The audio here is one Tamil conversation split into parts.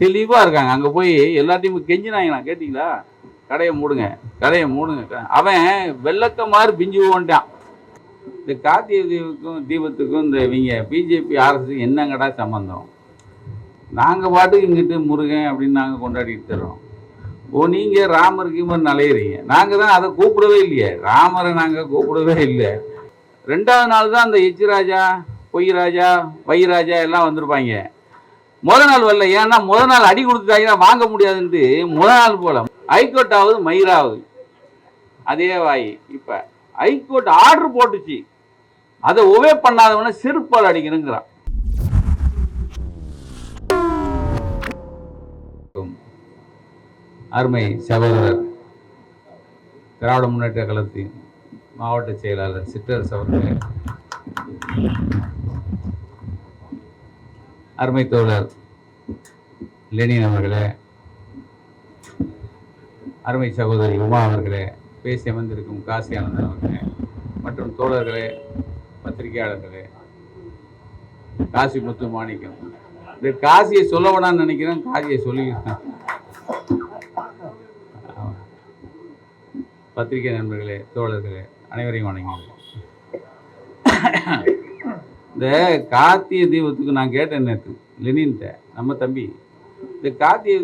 தெளிவாக இருக்காங்க. அங்கே போய் எல்லாத்தையும் கெஞ்சினாங்களா, கேட்டிங்களா? கடையை மூடுங்க, கடையை மூடுங்க. அவன் வெள்ளக்க மாதிரி பிஞ்சு போன்ட்டான். இந்த கார்த்திகை தீபத்துக்கும் இந்த இவங்க பிஜேபி ஆர்எஸ்க்கு என்னங்கடா சம்மந்தம்? நாங்கள் பாட்டுக்கு இங்கிட்டு முருகன் அப்படின்னு நாங்கள் கொண்டாடிட்டு தர்றோம். நீங்கள் ராமருக்கு மாதிரி நலையிறீங்க. நாங்கள் தான் அதை கூப்பிடவே இல்லையே, ராமரை நாங்கள் கூப்பிடவே இல்லை. 2வது நாள் தான் அந்த எச் ராஜா, பொய் ராஜா, வை ராஜா எல்லாம் வந்திருப்பாங்க. முதல் நாள் வரல. ஏன்னா முதல் நாள் அடி கொடுத்துட்டாங்கன்னா வாங்க முடியாதுன்ட்டு முதல் நாள் போல ஹைகோர்ட்டாவது மயிராவது அதே வாய். இப்போ ஹைகோர்ட் ஆர்டர் போட்டுச்சு, அதை ஒவே பண்ணாதவன செருப்பால் அடிக்கணுங்கிறான். அருமை சகோதரர் திராவிட முன்னேற்ற கழகத்தின் மாவட்ட செயலாளர் சிற்றரசு அவர்களே, அருமை தோழர் லெனின் அவர்களே, அருமை சகோதரி உமா அவர்களே, பேசி அமர்ந்திருக்கும் காசி ஆனந்தன் அவர்களே மற்றும் தோழர்களே, பத்திரிகையாளர்களே, காசி முத்து மாணிக்கம். இந்த காசியை சொல்ல வேணான்னு நினைக்கிறேன், காசியை சொல்லிக்கிறேன். பத்திரிகை நண்பர்களே, தோழர்களே, அனைவரையும் வணங்குகிறேன். இந்த கார்த்திகை தீபத்துக்கு நான் கேட்டேன் நேற்று லெனின்ட்ட, நம்ம தம்பி, இந்த கார்த்திகை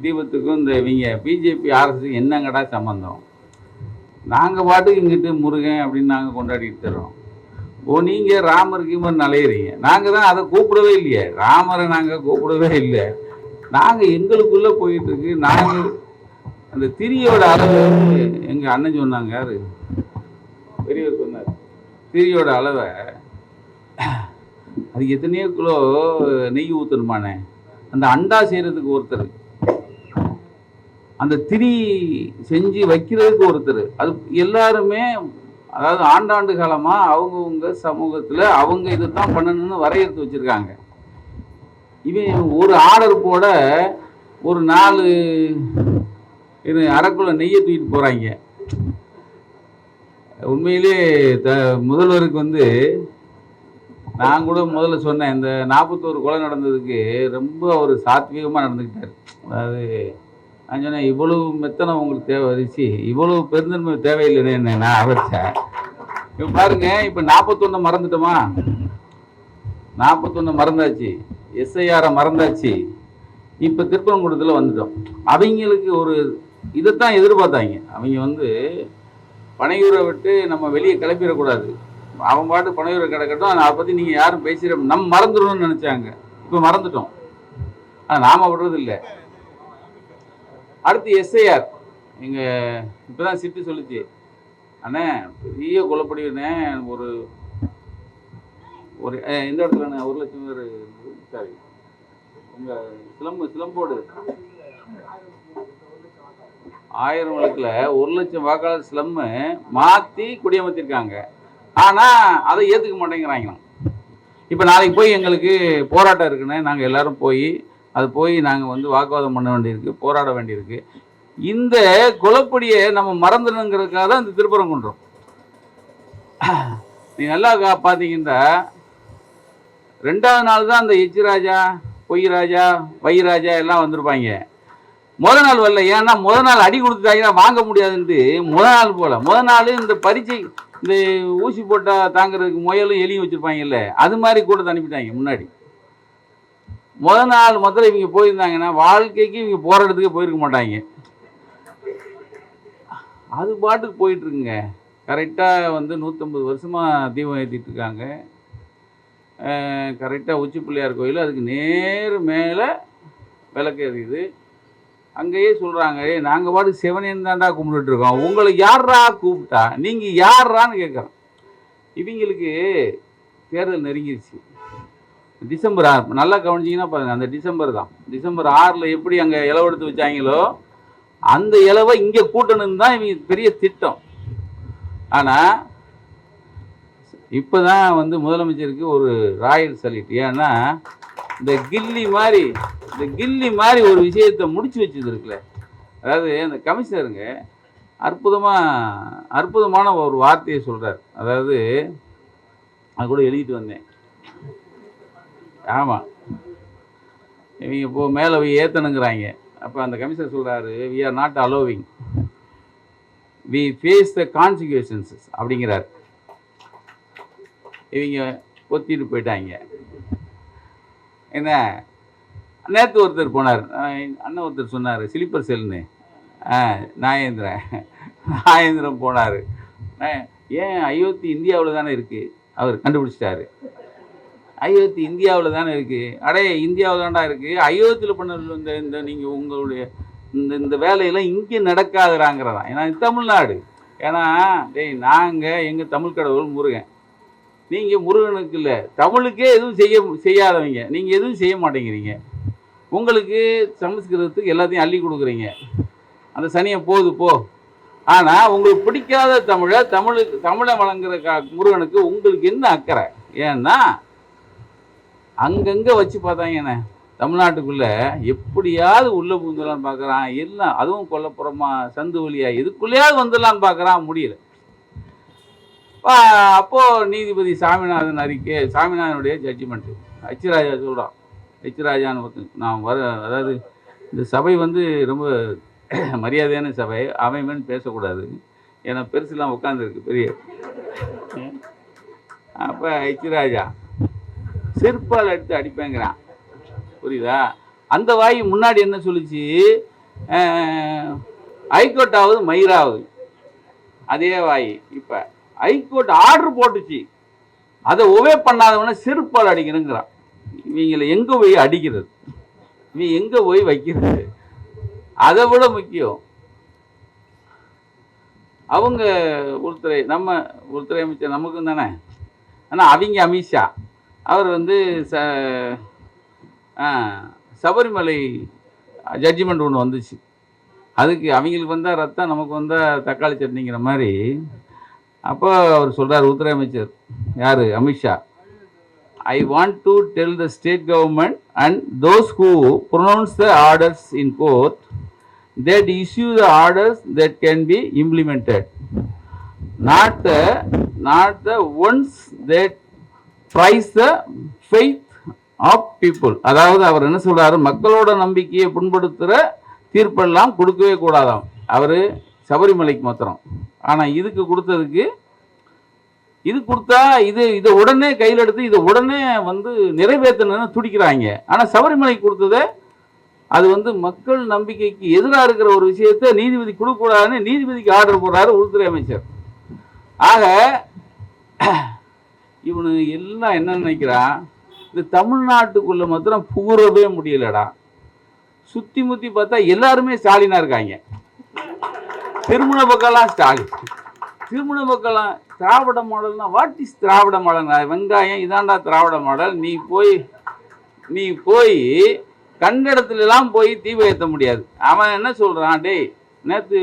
தீபத்துக்கும் இந்த இவங்க பிஜேபி ஆர்எஸ்க்கு என்னங்கடா சம்மந்தம்? நாங்கள் பாட்டுக்கு இங்கிட்டு முருகன் அப்படின்னு நாங்கள் கொண்டாடிட்டு தர்றோம். நீங்கள் ராமருக்கு மாதிரி நலையிறீங்க. நாங்கள் தான் அதை கூப்பிடவே இல்லையே, ராமரை நாங்கள் கூப்பிடவே இல்லை. நாங்கள் எங்களுக்குள்ளே போயிட்டு இருக்கு. நாங்கள் அந்த திரியோட அளவு எங்கள் அண்ணன் சொன்னாங்க, யார் பெரியவர் சொன்னார், திரியோட அளவை அது எத்தனையோ கிலோ நெய் ஊற்றணுமானே, அந்த அண்டா செய்கிறதுக்கு ஒருத்தர், அந்த திரி செஞ்சு வைக்கிறதுக்கு ஒருத்தர், அது எல்லாருமே அதாவது ஆண்டாண்டு காலமாக அவங்கவுங்க சமூகத்தில் அவங்க இதை தான் பண்ணணும்னு வரையறுத்து வச்சுருக்காங்க. இவன் ஒரு ஆர்டர் போட ஒரு 4 அரைக்குள்ள நெய்யை தூக்கிட்டு போகிறாங்க. உண்மையிலே முதல்வருக்கு வந்து நான் கூட முதல்ல சொன்னேன், இந்த 41 கொலை நடந்ததுக்கு ரொம்ப ஒரு சாத்வீகமாக நடந்துக்கிட்டார். அதாவது நான் சொன்னேன், இவ்வளவு மெத்தனை உங்களுக்கு தேவைச்சு, இவ்வளவு பெருந்தன்மை தேவையில்லைன்னு நான் அவர்ச்சேன். இப்போ பாருங்க, இப்போ 41 மறந்துட்டோமா? 41 மறந்தாச்சு, எஸ்ஐஆரை மறந்தாச்சு, இப்போ திருப்பரங்குன்றத்தில் வந்துட்டோம். அவங்களுக்கு ஒரு இதைத்தான் எதிர்பார்த்தாங்க. அவங்க வந்து பனையூரை விட்டு நம்ம வெளியே கிளப்பிடக்கூடாது, அவன் பாட்டு பனையூரை கிடக்கட்டும், அதை பற்றி நீங்கள் யாரும் பேசிட நம்ம மறந்துடணும்னு நினச்சாங்க. இப்போ மறந்துட்டோம், ஆனால் நாம் விடுறது இல்லை. அடுத்து எஸ்ஐஆர். எங்கள் இப்போ தான் சிட்டு சொல்லிச்சு, அண்ணே பெரிய கொலைப்படினே ஒரு ஒரு எந்த இடத்துல 1 லட்சம் பேர், சாரி உங்கள் சிலம்போடு 1000 வழக்கில் 1 லட்சம் வாக்காளர் ஸ்லம்மு மாற்றி குடியமர்த்திருக்காங்க. ஆனால் அதை ஏற்றுக்க மாட்டேங்கிறாங்களாம். இப்போ நாளைக்கு போய் எங்களுக்கு போராட்டம் இருக்குன்னு நாங்கள் எல்லோரும் போய் நாங்கள் வந்து வாக்குவாதம் பண்ண வேண்டியிருக்கு, போராட வேண்டியிருக்கு. இந்த கொலைப்படியை நம்ம மறந்துடணுங்கிறதுக்காக தான் இந்த திருப்பரங்குன்றம். நீ நல்லா பார்த்தீங்கன்னா 2வது நாள் தான் அந்த எச் ராஜா, பொய் ராஜா, வை ராஜா எல்லாம் வந்திருப்பாங்க. முதல் நாள் வரல. ஏன்னா முதல் நாள் அடி கொடுத்துட்டாங்கன்னா வாங்க முடியாதுன்ட்டு முதல் நாள் போல முதல் நாள் இந்த பரீட்சை, இந்த ஊசி போட்டால் தாங்கிறதுக்கு முயலும் எலியும் வச்சுருப்பாங்கல்ல, அது மாதிரி கூட அனுப்பிட்டாங்க முன்னாடி. முதல் நாள் முதல்ல இவங்க போயிருந்தாங்கன்னா வாழ்க்கைக்கு இவங்க போகிற இடத்துக்கு போயிருக்க மாட்டாங்க. அது பாட்டுக்கு போயிட்டுருக்குங்க. கரெக்டாக வந்து 150 வருஷமாக தீபம் ஏற்றிட்டு இருக்காங்க. கரெக்டாக உச்சி பிள்ளையார் கோயில், அதுக்கு நேர் மேலே விளக்கு எறியுது. அங்கேயே சொல்கிறாங்க, நாங்கள் பாட்டுக்கு சிவனேன்னு தாண்டா கும்பிட்டுருக்கோம், உங்களை யாரா கூப்பிட்டா, நீங்கள் யாரான்னு கேட்குறோம். இவங்களுக்கு தேர்தல் நெருங்கிடுச்சு. டிசம்பர் 6 நல்லா கவனிச்சிங்கன்னா பாருங்கள், அந்த டிசம்பர் தான். டிசம்பர் 6 எப்படி அங்கே இலவெடுத்து வச்சாங்களோ அந்த இலவை இங்கே கூட்டணுன்னு தான் இவங்க பெரிய திட்டம். ஆனால் இப்போ தான் வந்து முதலமைச்சருக்கு ஒரு ராயல் சல்யூட். ஏன்னா இந்த கில்லி மாதிரி ஒரு விஷயத்தை முடிச்சு வச்சது இருக்குல்ல. அதாவது அந்த கமிஷனருங்க அற்புதமான ஒரு வார்த்தையை சொல்கிறார். அதாவது அது கூட எழுதிட்டு வந்தேன். ஆமாம், இவங்க மேலே போய் ஏற்றணுங்கிறாங்க. அப்போ அந்த கமிஷனர் சொல்கிறாரு, we are not allowing, we face the consequences அப்படிங்கிறார். இவங்க ஒத்திட்டு போயிட்டாங்க. என்ன நேற்று ஒருத்தர் போனார், அண்ணன் ஒருத்தர் சொன்னார் ஸ்லீப்பர் செல்னு, நாகேந்திரன் போனார். ஏன் அயோத்தி இந்தியாவில் தானே இருக்குது, அவர் கண்டுபிடிச்சிட்டாரு. அயோத்தி இந்தியாவில் தானே இருக்குது. அடே இந்தியாவில் தான்டா இருக்குது. அயோத்தியில் பண்ண இந்த நீங்கள் உங்களுடைய இந்த வேலையெல்லாம் இங்கே நடக்காதுறாங்கிறதான். ஏன்னா தமிழ்நாடு. ஏன்னா டேய் நாங்கள் எங்கள் தமிழ் கடவுள் முருகன், நீங்கள் முருகனுக்கு இல்லை, தமிழுக்கே எதுவும் செய்யாதவங்க. நீங்கள் எதுவும் செய்ய மாட்டேங்கிறீங்க. உங்களுக்கு சமஸ்கிருதத்துக்கு எல்லாத்தையும் அள்ளி கொடுக்குறீங்க. அந்த சனியை போகுது போ. ஆனால் உங்களுக்கு பிடிக்காத தமிழை வழங்குற முருகனுக்கு உங்களுக்கு என்ன அக்கறை? ஏன்னா அங்கங்கே வச்சு பார்த்தாங்கண்ணே, தமிழ்நாட்டுக்குள்ளே எப்படியாவது உள்ளே பூந்துடலான்னு பார்க்குறான். எல்லாம் அதுவும் கொல்லப்புறமா சந்து வழியா இதுக்குள்ளேயாவது வந்துடலான்னு பார்க்குறான், முடியல. அப்போது நீதிபதி சாமிநாதனுடைய ஜட்ஜ்மெண்ட்டு ஹெச்ராஜா சொல்கிறான். ஹெச்ராஜான்னு நான் அதாவது இந்த சபை ரொம்ப மரியாதையான சபை, அவன் பேசக்கூடாது, ஏன்னா பெருசுலாம் உட்காந்துருக்கு பெரிய. அப்போ ஹெச்ராஜா செருப்பால் எடுத்து அடிப்பேங்கிறான், புரியுதா? அந்த வாய் முன்னாடி என்ன சொல்லிச்சு, ஹைகோர்ட்டாவது மயிராவது, அதே வாய் இப்போ ஹைகோர்ட் ஆர்டர் போட்டுச்சு, அதை ஒவே பண்ணாதவன செருப்பால் அடிக்கணுங்கிறான். இவங்களை எங்கே போய் அடிக்கிறது, இவங்க எங்கே போய் வைக்கிறது? அதை விட முக்கியம், அவங்க உள்துறை அமைச்சர் நமக்கும் தானே. ஆனால் அவங்க அமித்ஷா அவர் சபரிமலை ஜட்ஜ்மெண்ட் ஒன்று வந்துச்சு. அதுக்கு அவங்களுக்கு வந்தால் ரத்தம், நமக்கு வந்தால் தக்காளி சட்னிங்கிற மாதிரி. அப்போ அவர் சொல்கிறார், உள்துறை அமைச்சர் யார், Amit Shah, I want to tell the state government and those who pronounce the orders in court that issue the orders that can be implemented, not the ones that price the faith of people. அதாவது அவர் என்ன சொல்றாரு, மக்களோட நம்பிக்கையை புண்படுத்துகிற தீர்ப்பெல்லாம் கொடுக்கவே கூடாதாம். அவர் சபரிமலைக்கு மாத்திரம். ஆனால் இதுக்கு கொடுத்ததுக்கு, இது கொடுத்தா இதை உடனே கையில் எடுத்து இதை உடனே நிறைவேற்றணும்னு துடிக்கிறாங்க. ஆனால் சபரிமலைக்கு கொடுத்ததை அது மக்கள் நம்பிக்கைக்கு எதிராக இருக்கிற ஒரு விஷயத்தை நீதிபதி கொடுக்கக்கூடாதுன்னு நீதிபதிக்கு ஆர்டர் போடுறாரு உள்துறை அமைச்சர். ஆக இவனு எல்லாம் என்ன நினைக்கிறான், இந்த தமிழ்நாட்டுக்குள்ள மாத்திரம் புகுறவே முடியலடா. சுத்தி முத்தி பார்த்தா எல்லாருமே ஸ்டாலினா இருக்காங்க. திருமண பக்கம்லாம் ஸ்டாலின், திருமண பக்கம்லாம் திராவிட மாடல்னா வாட் இஸ் திராவிட மாடல்? வெங்காயம் இதாண்டா திராவிட மாடல். நீ போய் கண்டிடத்துலாம் போய் தீவை ஏற்ற முடியாது. அவன் என்ன சொல்கிறான், டேய் நேற்று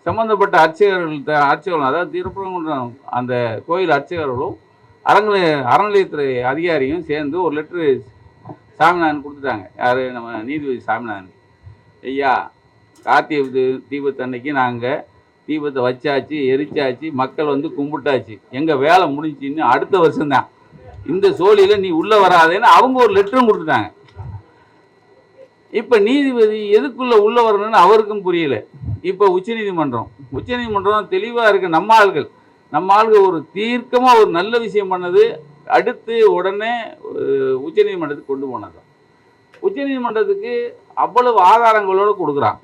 சம்மந்தப்பட்ட அர்ச்சகர்களும் அதாவது திருப்பரங்குன்றம் அந்த கோயில் அர்ச்சகர்களும் அறநிலையத்துறை அதிகாரியும் சேர்ந்து ஒரு லெட்ரு சாமிநாதன் கொடுத்துட்டாங்க. யார், நம்ம நீதிபதி சாமிநாதன். ஐயா, கார்த்திகை தீபத்தன்னைக்கு நாங்கள் தீபத்தை வச்சாச்சு, எரிச்சாச்சு, மக்கள் கும்பிட்டாச்சு, எங்கள் வேலை முடிஞ்சின்னு அடுத்த வருஷம்தான் இந்த சோழியில் நீ உள்ளே வராதேன்னு அவங்க ஒரு லெட்டரும் கொடுத்துட்டாங்க. இப்போ நீதிபதி எதுக்குள்ளே உள்ளே வரணும்னு அவருக்கும் புரியல. இப்போ உச்சநீதிமன்றம் தெளிவாக இருக்கு. நம்ம ஆள்கள் ஒரு தீர்க்கமாக ஒரு நல்ல விஷயம் பண்ணது, அடுத்து உடனே உச்சநீதிமன்றத்துக்கு கொண்டு போனது. உச்சநீதிமன்றத்துக்கு அவ்வளவு ஆதாரங்களோடு கொடுக்குறான்.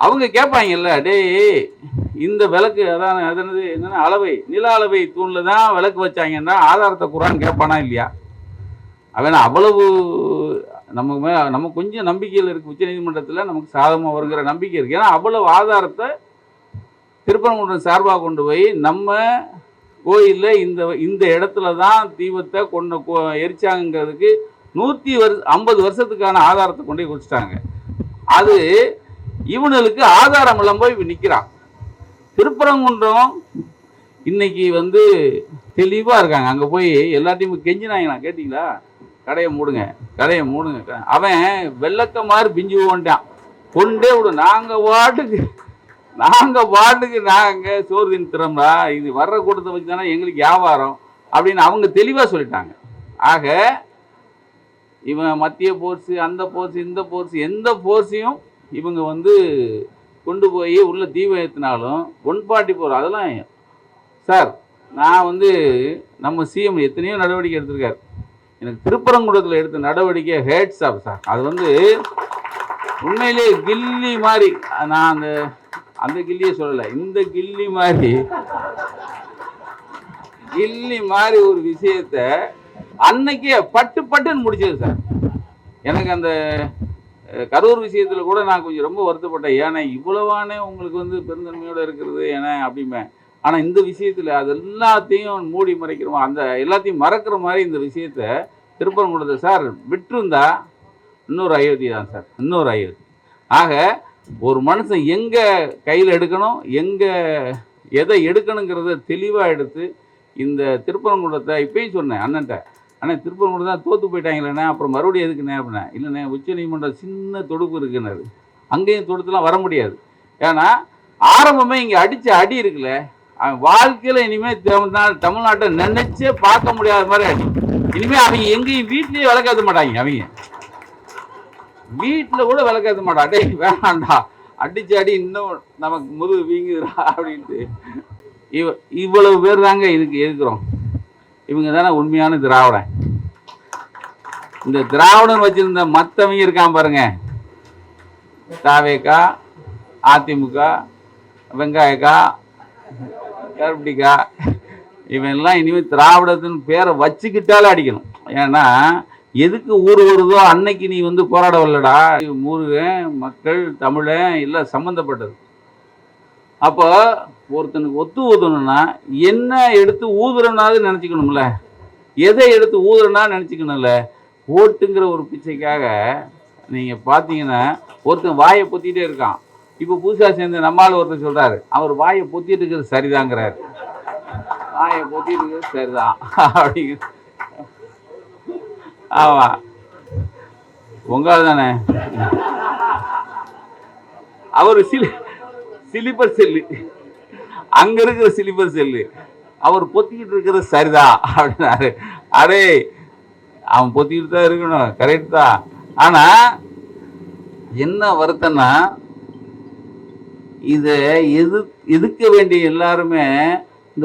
அவங்க கேட்பாங்கல்ல, டேய் இந்த விளக்கு என்னென்ன நில அளவை தூணில் தான் விளக்கு வச்சாங்கன்னா ஆதாரத்தை குறான்னு கேட்பானா இல்லையா? அவன் அவ்வளவு நம்ம கொஞ்சம் நம்பிக்கையில் இருக்குது. உச்சநீதிமன்றத்தில் நமக்கு சாதகமாக வருங்கிற நம்பிக்கை இருக்குது. ஏன்னா அவ்வளவு ஆதாரத்தை திருப்பரங்குன்றம் சார்பாக கொண்டு போய் நம்ம கோயிலில் இந்த இடத்துல தான் தீபத்தை எரிச்சாங்கிறதுக்கு 150 வருஷத்துக்கான ஆதாரத்தை கொண்டு போய் கொடுத்துட்டாங்க. அது இவனுக்கு ஆதாரம் எல்லாம் போய் நிற்கிறான். திருப்பரங்குன்றம் இன்னைக்கு தெளிவாக இருக்காங்க. அங்கே போய் எல்லாத்தையும் கெஞ்சினாங்கண்ணா, கேட்டிங்களா, கடையை மூடுங்க. அவன் வெள்ளக்க மாதிரி பிஞ்சு போன்ட்டான், கொண்டே விடு, நாங்கள் பாட்டுக்கு நாங்கள் சோறு தின்னுறோம்டா, இது வர்ற கூட்டத்தை வச்சு தானே எங்களுக்கு வியாபாரம் அப்படின்னு அவங்க தெளிவாக சொல்லிட்டாங்க. ஆக இவன் மத்திய போர்ஸு, அந்த போர்ஸு, இந்த போர்ஸு, எந்த போர்ஸையும் இவங்க வந்து கொண்டு போய் உள்ள தீபம் ஏற்றினாலும் 144 அதெல்லாம் சார். நான் வந்து நம்ம சிஎம் எத்தனையோ நடவடிக்கை எடுத்திருக்காரு. எனக்கு திருப்பரங்குன்றத்தில் எடுத்த நடவடிக்கை ஹேட்ஸ் ஆஃப் சார். அது வந்து உண்மையிலே கில்லி மாதிரி. நான் அந்த கில்லியை சொல்லலை, இந்த கில்லி மாதிரி ஒரு விஷயத்த அன்னைக்கே பட்டுன்னு முடிச்சது சார். எனக்கு அந்த கரூர் விஷயத்தில் கூட நான் கொஞ்சம் ரொம்ப வருத்தப்பட்டேன். ஏன்னா இவ்வளவானே உங்களுக்கு வந்து பெருந்தன்மையோடு இருக்கிறது ஏன்னா அப்படிம்பேன். ஆனால் இந்த விஷயத்தில் அது எல்லாத்தையும் மூடி மறைக்கிறோம், அந்த எல்லாத்தையும் மறக்கிற மாதிரி இந்த விஷயத்த திருப்பரங்குன்றத்தை சார் விட்டுருந்தா இன்னொரு அயோத்தி தான் சார், இன்னொரு அயோத்தி. ஆக ஒரு மனுஷன் எங்கே கையில் எடுக்கணும், எங்கே எதை எடுக்கணுங்கிறத தெளிவாக எடுத்து இந்த திருப்பரங்குன்றத்தை இப்பயும் சொன்னேன் அண்ணன்ட்ட, ஆனால் திருப்பரங்குன்றம் தான் தோற்று போயிட்டாங்களேண்ணே, அப்புறம் மறுபடியும் எதுக்குண்ணே அப்படின்னா, இல்லைண்ணே உச்சநீதிமன்றம் சின்ன தொடுப்பு இருக்குன்னாரு. அங்கேயும் தொடுத்துலாம் வர முடியாது. ஏன்னா ஆரம்பமே இங்கே அடித்த அடி இருக்குல்ல, அவன் வாழ்க்கையில் இனிமேல் தமிழ்நாட்டை நினைச்சே பார்க்க முடியாத மாதிரி அடி. இனிமேல் அவங்க எங்கேயும் வீட்லேயே விளக்காத்த மாட்டாங்க, அவங்க வீட்டில் கூட விளக்காத்த மாட்டான். அடே வேணாண்டா, அடிச்சு அடி இன்னும் நமக்கு முதுகு வீங்குதுடா அப்படின்ட்டு. இவ்வளவு பேர் தாங்க இதுக்கு இருக்கிறோம். இவங்க தானே உண்மையான திராவிடன். இந்த திராவிடன் வச்சிருந்த மற்றவங்க இருக்கான் பாருங்க, தாவேக்கா, அதிமுக, வெங்காயக்கா, கருப்பட்டிக்கா, இவெல்லாம் இனிமேல் திராவிடத்தின் பேரை வச்சுக்கிட்டாலே அடிக்கணும். ஏன்னா எதுக்கு ஊர் வருதோ அன்னைக்கு நீ வந்து போராட வரலடா. முருகன் மக்கள் தமிழன் எல்லாம் சம்மந்தப்பட்டது. அப்போ ஒருத்தனுக்கு ஒத்து ஊதணும்னா என்ன எடுத்து ஊதுறனாவது நினச்சிக்கணும்ல, எதை எடுத்து ஊதுறனா நினச்சிக்கணும்ல. ஓட்டுங்கிற ஒரு பிச்சைக்காக நீங்கள் பார்த்தீங்கன்னா ஒருத்தன் வாயை பொத்திட்டே இருக்கான். இப்போ புதுசாக சேர்ந்து நம்மளால் ஒருத்தர் சொல்கிறாரு, அவர் வாயை பொத்திட்டு இருக்கிறது சரிதாங்கிறாரு. வாயை பொத்திட்டு இருக்கிறது சரிதான் அப்படிங்கிற. ஆமா உங்கால் தானே அவர் சிலிப்பர் செல்லு, அங்க இருக்கிற சிலிப்பர் செல்லு, அவர் பொத்திக்கிட்டு இருக்கிறது சரிதான் அப்படின்னாரு. அடே அவன் பொத்திக்கிட்டு தான் இருக்கணும், கரெக்ட் தான். ஆனா என்ன வருத்தம்னா இதை எதிர்க்க வேண்டிய எல்லாருமே